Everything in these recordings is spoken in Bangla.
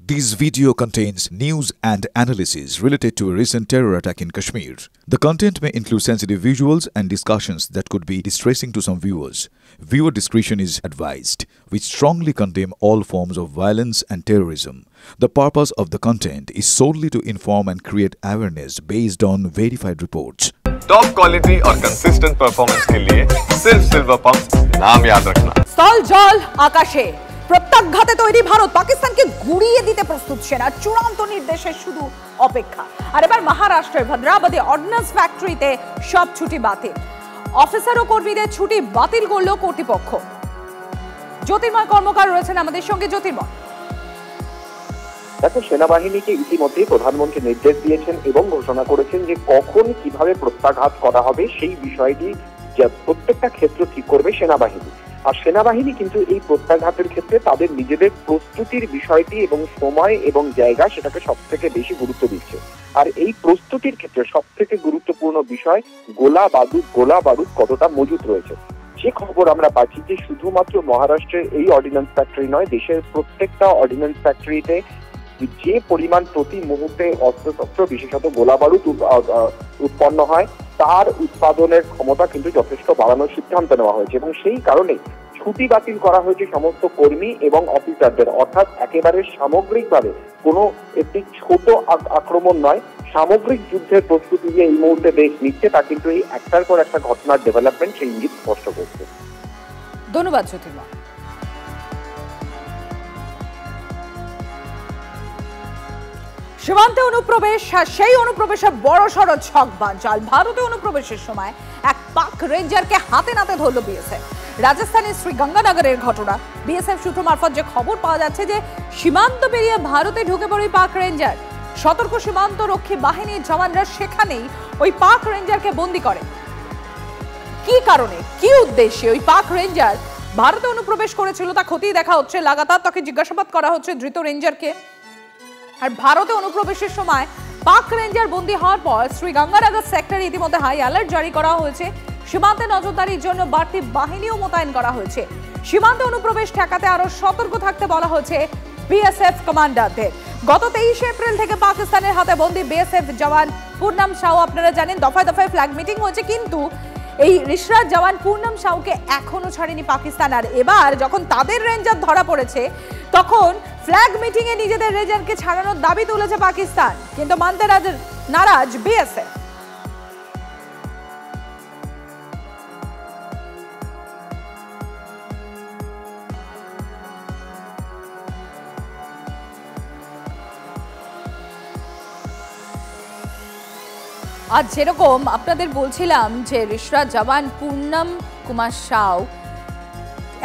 This video contains news and analysis related to a recent terror attack in Kashmir. The content may include sensitive visuals and discussions that could be distressing to some viewers. Viewer discretion is advised. We strongly condemn all forms of violence and terrorism. The purpose of the content is solely to inform and create awareness based on verified reports. Top quality और कंसिस्टेंट परफॉर्मेंस के लिए सिर्फ सिल्वर पंप नाम याद रखना। স্থল জল আকাশে প্রত্যাঘাতে তৈরি ভারত পাকিস্তানকে গুড়িয়ে দিতে প্রস্তুত সেনা চূড়ান্ত নির্দেশের শুধু অপেক্ষা। আর এবার মহারাষ্ট্রের ভদ্রাবতী অর্ডিন্যান্স ফ্যাক্টরিতে সব ছুটি বাতিল। অফিসার ও কর্মীদের ছুটি বাতিল করলো কর্তৃপক্ষ। জ্যোতির্ময় কর্মকার রয়েছেন আমাদের সঙ্গে। জ্যোতির্ময়, দেখো, সেনাবাহিনীকে ইতিমধ্যে প্রধানমন্ত্রী নির্দেশ দিয়েছেন এবং ঘোষণা করেছেন যে কখন কিভাবে প্রত্যাঘাত করা হবে সেই বিষয়টি প্রত্যেকটা ক্ষেত্র ঠিক করবে সেনাবাহিনী। আর সেনাবাহিনী কিন্তু এই প্রত্যাঘাতের ক্ষেত্রে তাদের নিজেদের প্রস্তুতির বিষয়টি এবং সময় এবং জায়গা সেটাকে সব থেকে বেশি গুরুত্ব দিচ্ছে। আর এই প্রস্তুতির ক্ষেত্রে সব থেকে গুরুত্বপূর্ণ বিষয় গোলা বারুদ কতটা মজুত রয়েছে। যে খবর আমরা পাচ্ছি যে শুধুমাত্র মহারাষ্ট্রের এই অর্ডিন্যান্স ফ্যাক্টরি নয়, দেশের প্রত্যেকটা অর্ডিন্যান্স ফ্যাক্টরিতে যে পরিমাণ প্রতি মুহূর্তে অস্ত্রশস্ত্র বিশেষত গোলা বারুদ উৎপন্ন হয় তার উৎপাদনের ক্ষমতা কিন্তু যথেষ্ট বাড়ানোর সিদ্ধান্ত নেওয়া হয়েছে এবং সেই কারণে ছুটি বাতিল করা হয়েছে সমস্ত কর্মী এবং অফিসারদের। অর্থাৎ একেবারে সামগ্রিকভাবে কোনো একটি ছোট আক্রমণ নয়, সামগ্রিক যুদ্ধের প্রস্তুতি যে এই মুহূর্তে দেশ নিচ্ছে তা কিন্তু এই একটার পর একটা ঘটনার ডেভেলপমেন্ট সেই ইঙ্গিত স্পষ্ট করছে। ধন্যবাদ জ্যোতির্ময়। সীমান্তে অনুপ্রবেশ, সেই অনুপ্রবেশের বড় সড় ছক বানচাল। ভারতে অনুপ্রবেশের সময় এক পাক রেঞ্জারকে হাতে নাতে ধরল বিএসএফ। রাজস্থানের শ্রীগঙ্গানগরের ঘটনা। বিএসএফ সূত্র মারফত যে খবর পাওয়া যাচ্ছে যে সীমান্ত পেরিয়ে ভারতে ঢুকে পড়ে পাক রেঞ্জার। সতর্ক সীমান্ত রক্ষী বাহিনীর জওয়ানরা সেখানেই ওই পাক রেঞ্জারকে বন্দী করে। কি কারণে, কি উদ্দেশ্যে ওই পাক রেঞ্জার ভারতে অনুপ্রবেশ করেছিল তা খতিয়ে দেখা হচ্ছে। লাগাতার তাকে জিজ্ঞাসাবাদ করা হচ্ছে ধৃত রেঞ্জারকে। আর ভারতে অনুপ্রবেশের সময় পাক রেঞ্জার বন্দী হওয়ার পর শ্রীগঙ্গানগর সেক্টরে ইতিমধ্যে হাই অ্যালার্ট জারি করা হয়েছে। সীমান্তে নজরদারির জন্য বাড়তি বাহিনীও মোতায়েন করা হয়েছে। সীমান্তে অনুপ্রবেশ ঠেকাতে আরো সতর্ক থাকতে বলা হয়েছে বিএসএফ কমান্ডারদের। গত 23 এপ্রিল থেকে পাকিস্তানের হাতে বন্দী বিএসএফ জওয়ান পূর্ণম সাউ, আপনারা জানেন দফায় দফায় ফ্ল্যাগ মিটিং হয়েছে, কিন্তু এই রিশরাত জওয়ান পূর্ণম সাউকে এখনো ছাড়েনি পাকিস্তান। আর এবার যখন তাদের রেঞ্জার ধরা পড়েছে তখন ফ্ল্যাগ মিটিং এ নিজেদের রেঞ্জারকে ছাড়ানোর দাবি তুলেছে পাকিস্তান, কিন্তু মানতে নারাজ বিএসএফ। আজ যেরকম আপনাদের বলছিলাম যে রিশরাত জওয়ান পূর্ণম কুমার সাউ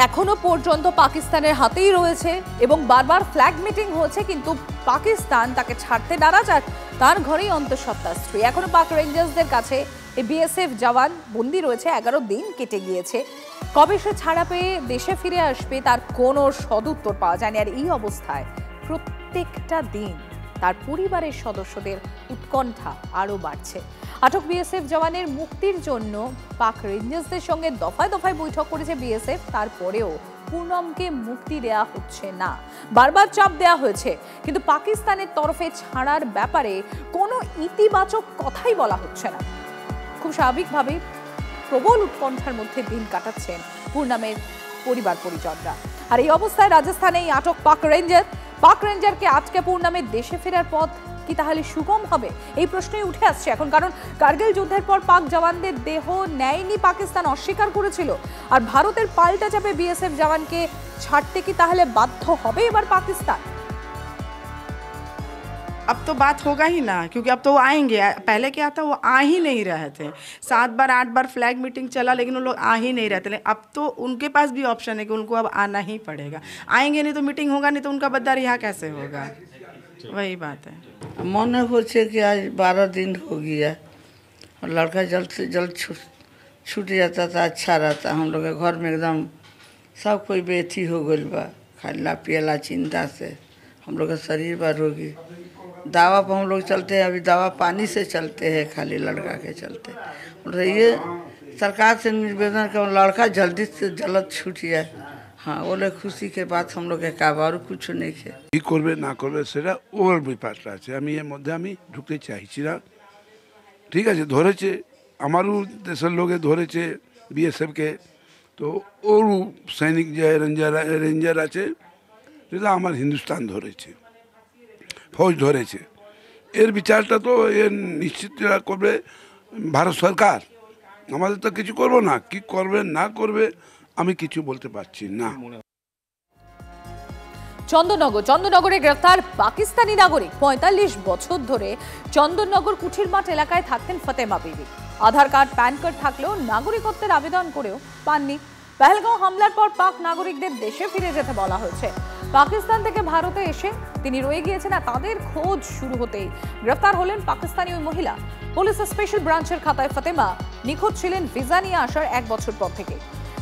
এখনো পর্যন্ত পাকিস্তানের হাতেই রয়েছে এবং বারবার ফ্ল্যাগ মিটিং হচ্ছে, কিন্তু পাকিস্তান তাকে ছাড়তে নারাজ। আর তার ঘরেই অন্তঃসত্ত্বা স্ত্রী। এখনো পাক রেঞ্জার্সদের কাছে এই বিএসএফ জওয়ান বন্দী রয়েছে। 11 দিন কেটে গিয়েছে। কবে সে ছাড়া পেয়ে দেশে ফিরে আসবে তার কোনো সদুত্তর পাওয়া যায়নি। আর এই অবস্থায় প্রত্যেকটা দিন তার পরিবারের সদস্যদের উৎকণ্ঠা আরও বাড়ছে। আটক বিএসএফ জওয়ানের মুক্তির জন্য পাক রেঞ্জার্সদের সঙ্গে দফায় দফায় বৈঠক করেছে বিএসএফ। তারপরেও পূর্ণমকে মুক্তি দেয়া হচ্ছে না, বারবার চাপ দেয়া হয়েছে, কিন্তু পাকিস্তানের তরফে ছাড়ার ব্যাপারে কোনো ইতিবাচক কথাই বলা হচ্ছে না। খুব স্বাভাবিকভাবেই প্রবল উৎকণ্ঠার মধ্যে দিন কাটাচ্ছেন পূর্ণমের পরিবার পরিজনরা। আর এই অবস্থায় রাজস্থানে এই আটক পাক রেঞ্জারকে আজকে পূর্ণমের দেশে ফেরার পথ কি তাহলে সুগম হবে, এই প্রশ্নই উঠে আসছে এখন। কারণ কার্গিল যুদ্ধের পর পাক জওয়ানদের দেহ নেয়নি পাকিস্তান, অস্বীকার করেছিল। আর ভারতের পাল্টা চাপে বিএসএফ জওয়ানকে ছাড়তে কি তাহলে বাধ্য হবে এবার পাকিস্তান? अब तो बात होगा ही ना, क्योंकि अब तो वो आएंगे। पहले क्या था, वो आ ही नहीं रहे थे। 7 बार 8 बार फ्लैग मीटिंग चला लेकिन वो लोग आ ही नहीं रहे थे। अब तो उनके पास भी ऑप्शन है कि उनको अब आना ही पड़ेगा। आएंगे नहीं तो मीटिंग होगा, नहीं तो उनका बद्दार यहाँ कैसे होगा। वही बात है। मन हो कि आज 12 दिन हो गया और लड़का जल्द से जल्द छूट जाता था, अच्छा रहता। हम लोग के घर में एकदम सब कोई बेथी हो गई बा, खाला पियला चिंता से हम लोग का शरीर बा रोगी। दवा पर हम लोग चलते हैं, अभी दवा पानी से चलते हैं, खाली लड़का के चलते। ये सरकार से निवेदन कर लड़का जल्दी से जल्द छूट जाए, हाँ वो लोग खुशी के बात हम लोग के काबा और कुछ नहीं खे কি করবে না করবে সেটা ওর ব্যাপারটা আছে। আমি এর মধ্যে আমি ঢুকতে চাইছি না। ঠিক আছে, ধরেছে আমারও দেশের লোকে ধরেছে বিএসএফকে, তো ওরও সৈনিক যে রেঞ্জার আছে সেটা আমার হিন্দুস্তান ধরেছে, ফৌজ ধরেছে। এর বিচারটা তো এর নিশ্চিত করবে ভারত সরকার। আমাদের তো কিছু করবো না, কি করবে না করবে আমি কিছু বলতে পারছি না। চন্দননগরে গ্রেফতার পাকিস্তানি নাগরিক। ৪৫ বছর ধরে চন্দননগর কুঠিরমাঠ এলাকায় থাকতেন ফতেমা বিবি। আধার কার্ড, প্যান কার্ড থাকলেও নাগরিকত্বের আবেদন করেও পাননি। পহেলগাঁও হামলার পর পাক নাগরিকদের দেশে ফিরে যেতে বলা হয়েছে। পাকিস্তান থেকে ভারতে এসে তিনি রয়ে গিয়েছেন, আর তাদের খোঁজ শুরু হতেই গ্রেফতার হলেন পাকিস্তানি ওই মহিলা। পুলিশের স্পেশাল ব্রাঞ্চের খাতায় ফতেমা নিখোঁজ ছিলেন ভিসা নিয়ে আসার ১ বছর পর থেকে।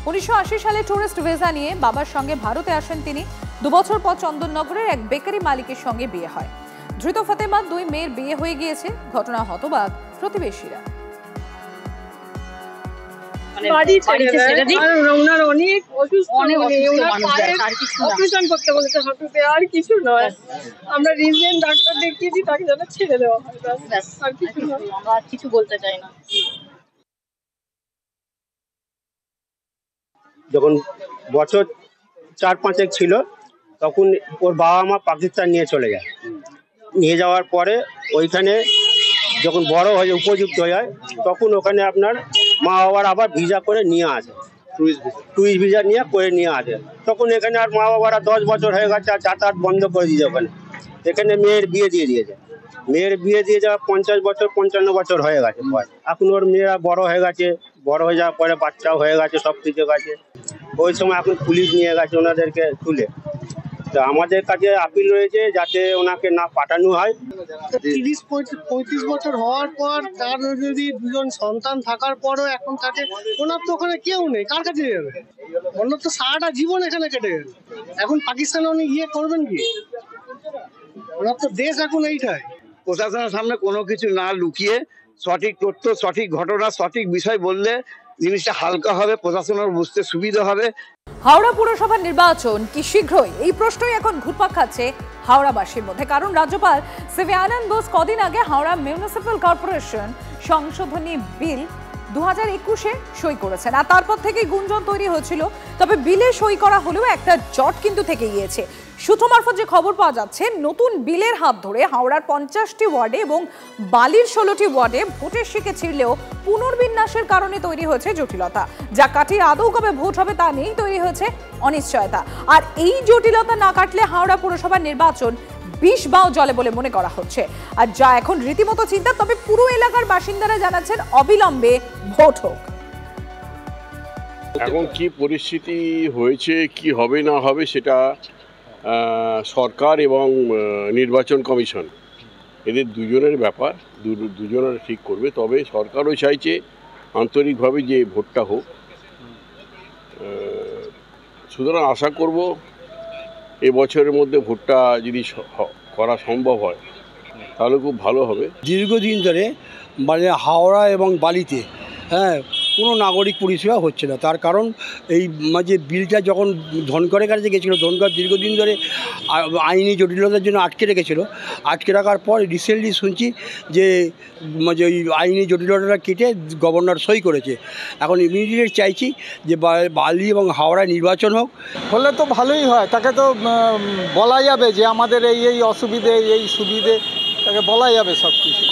১৯৮০ সালে টুরিস্ট ভিসা নিয়ে বাবার সঙ্গে ভারতে আসেন তিনি। ২ বছর পর চন্দননগরের এক বেকারি মালিকের সঙ্গে বিয়ে হয়। ধৃত ফতেমার ২ মেয়ের বিয়ে হয়ে গিয়েছে। ঘটনা হতবাক প্রতিবেশীরা। অপারেশন করতে বলেছে হাঁটুতে, আর কিছু নয়। আমরা রিজেন্ট ডাক্তার দেখিয়েছি, তাকে যেন ছেড়ে দেওয়া হয়, আর কিছু নয়। আমরা কিছু বলতে চাই না। যখন বছর ৪-৫ ছিল তখন ওর বাবা মা পাকিস্তান নিয়ে চলে যায়। নিয়ে যাওয়ার পরে ওইখানে যখন বড় হয়ে উপযুক্ত হয়ে যায় তখন ওখানে আপনার মা বাবার আবার ভিসা করে নিয়ে আসে, টুরিস্ট ভিসা নিয়ে আসে। তখন এখানে আর মা বাবারা ১০ বছর হয়ে গেছে আর যাতায়াত বন্ধ করে দিয়েছে। এখানে মেয়ের বিয়ে দিয়ে দিয়েছে। মেয়ের বিয়ে দিয়ে যাওয়া ৫০ বছর ৫৫ বছর হয়ে গেছে। এখন ওর মেয়েরা বড় হয়ে গেছে, বড় হয়ে যাওয়ার পরে বাচ্চাও হয়ে গেছে, সব কিছু গেছে। ওই সময় এখন পুলিশ নিয়ে গেছে ওনাদেরকে তুলে। তো আমাদের কাছে আপিল রয়েছে যাতে ওনাকে না পাঠানো হয়। ৩০-৩৫ বছর হওয়ার পর তার যদি ২জন সন্তান থাকার পরও এখন তাকে, ওনার তো ওখানে কেউ নেই, কার কাছে যাবে? ওনার তো সারাটা জীবন এখানে কেটে গেল। এখন পাকিস্তানে উনি গিয়ে করবেন কি? ওনার তো দেশ এখন এইটাই। প্রশাসনের সামনে কোনো কিছু না লুকিয়ে সঠিক তথ্য, সঠিক ঘটনা, সঠিক বিষয় বললে জিনিসটা হালকা হবে, প্রশাসনের বুঝতে সুবিধা হবে। হাওড়া পুরসভার নির্বাচন কি শীঘ্রই? এই প্রশ্নই এখন ঘুরপাক খাচ্ছে হাওড়াবাসীর মধ্যে। কারণ রাজ্যপাল সিভি আনন্দ বোস কদিন আগে হাওড়া মিউনিসিপ্যাল কর্পোরেশন সংশোধনী বিল 2021-এ সই করেছেন, আর তারপর থেকেই গুঞ্জন তৈরি হয়েছিল। তবে বিলে সই করা হলেও একটা জট কিন্তু থেকে গিয়েছে। সূত্র মারফত যে খবর পাওয়া যাচ্ছে, নতুন বিলের হাত ধরে হাওড়ার 50টি ওয়ার্ডে এবং বালির 16টি ওয়ার্ডে ভোটের শিকে ছিঁড়লেও পুনর্বিন্যাসের কারণে তৈরি হয়েছে জটিলতা, যা কাটিয়ে আদৌ কবে ভোট হবে তা নিয়েই তৈরি হয়েছে অনিশ্চয়তা। আর এই জটিলতা না কাটলে হাওড়া পুরসভার নির্বাচন বিষ বাও জলে বলে মনে করা হচ্ছে, আর যা এখন রীতিমতো চিন্তা। তবে পুরো এলাকার বাসিন্দারা জানাচ্ছেন অবিলম্বে ভোট হোক। এখন কি পরিস্থিতি হয়েছে, কি হবে না হবে সেটা সরকার এবং নির্বাচন কমিশন, এদের দুজনের ব্যাপার, দুজনের ঠিক করবে। তবে সরকারও চাইছে আন্তরিকভাবে যে ভোটটা হোক। সুতরাং আশা করব এবছরের মধ্যে ভোটটা যদি করা সম্ভব হয় তাহলে খুব ভালো হবে। দীর্ঘদিন ধরে মানে হাওড়া এবং বালিতে কোনো নাগরিক পরিষেবা হচ্ছে না। তার কারণ এই যে বিলটা যখন ধনকরের কাছে গেছিলো, ধনকর দীর্ঘদিন ধরে আইনি জটিলতার জন্য আটকে রেখেছিলো। আটকে রাখার পর রিসেন্টলি শুনছি যে ওই আইনি জটিলতাটা কেটে গভর্নর সই করেছে। এখন ইমিডিয়েট চাইছি যে বালি এবং হাওড়া নির্বাচন হোক। হলে তো ভালোই হয়, তাকে তো বলা যাবে যে আমাদের এই অসুবিধে, এই সুবিধে, তাকে বলা যাবে সব কিছু।